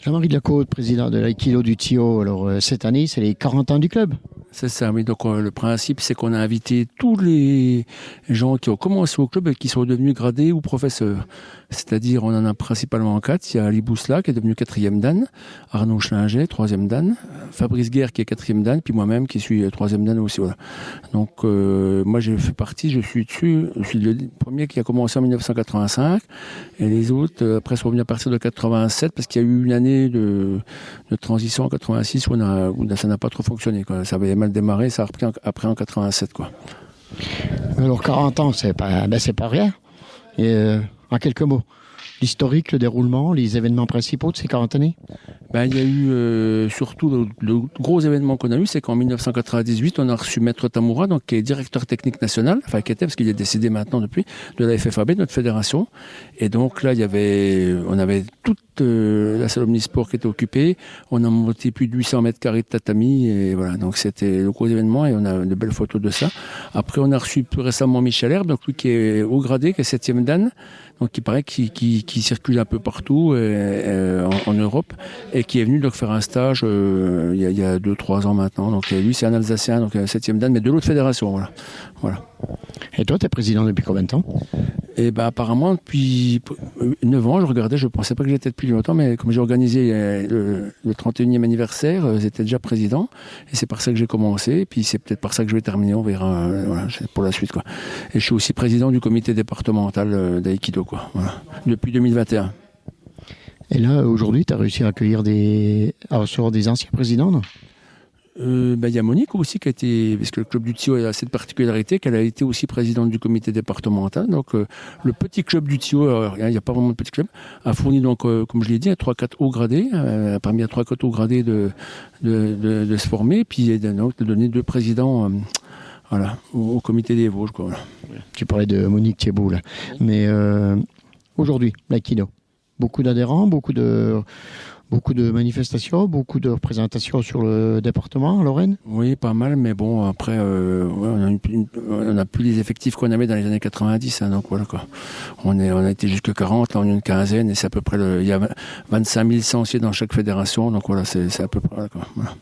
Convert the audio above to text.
Jean-Marie Delacôte, président de l'aïkido du TIO. Alors, cette année, c'est les 40 ans du club. C'est ça, oui. Donc le principe, c'est qu'on a invité tous les gens qui ont commencé au club et qui sont devenus gradés ou professeurs. C'est-à-dire, on en a principalement 4. Il y a Ali Bousla, qui est devenu 4e dan, Arnaud Schlinger, 3e dan, Fabrice Guerre, qui est 4e dan, puis moi-même, qui suis 3e dan aussi. Voilà. Donc, moi, j'ai fait partie, je suis le premier qui a commencé en 1985, et les autres, après, sont venus à partir de 87, parce qu'il y a eu une année de transition en 86 où ça n'a pas trop fonctionné, quoi. Ça avait mal démarré, ça a repris après en 87, quoi. Alors, 40 ans, c'est pas rien. Et, en quelques mots, l'historique, le déroulement, les événements principaux de ces 40 années? Il y a eu surtout le gros événement qu'on a eu, c'est qu'en 1998, on a reçu Maître Tamura, donc qui est directeur technique national, enfin qui était, parce qu'il est décédé maintenant depuis, de la FFAB, notre fédération. Et donc là, on avait toute la salle omnisport qui était occupée. On a monté plus de 800 mètres carrés de tatami, et voilà. Donc c'était le gros événement, et on a de belles photos de ça. Après, on a reçu plus récemment Michel Herbe, donc lui qui est haut gradé, qui est 7e dan, donc il paraît qui circule un peu partout en Europe, et qui est venu donc faire un stage il y a 2-3 ans maintenant. Donc lui, c'est un Alsacien, donc 7e dan, mais de l'autre fédération, voilà. Et toi, tu es président depuis combien de temps? Et apparemment, depuis 9 ans, je regardais, je pensais pas que j'étais depuis longtemps, mais comme j'ai organisé le 31e anniversaire, j'étais déjà président, et c'est par ça que j'ai commencé, et puis c'est peut-être par ça que je vais terminer, on verra, voilà, pour la suite, quoi. Et je suis aussi président du comité départemental d'aïkido, quoi, voilà, depuis 2021. Et là, aujourd'hui, tu as réussi à recevoir des anciens présidents, non? Il y a Monique aussi qui a été, parce que le club du TIO a cette particularité qu'elle a été aussi présidente du comité départemental. Donc le petit club du TIO, il n'y a pas vraiment de petit club, a fourni donc, comme je l'ai dit, 3-4 hauts gradés, a permis à 3-4 hauts gradés de se former, puis donc, de donner 2 présidents au comité des Vosges, quoi, voilà. Tu parlais de Monique Thiébaut, là. Mais aujourd'hui, l'aïkido, beaucoup d'adhérents, beaucoup de manifestations, beaucoup de représentations sur le département, en Lorraine? Oui, pas mal, mais bon, après, on n'a plus les effectifs qu'on avait dans les années 90, donc voilà, quoi. On a été jusque 40, là on est une quinzaine, et c'est à peu près il y a 25 000 licenciés dans chaque fédération, donc voilà, c'est à peu près, quoi. Voilà.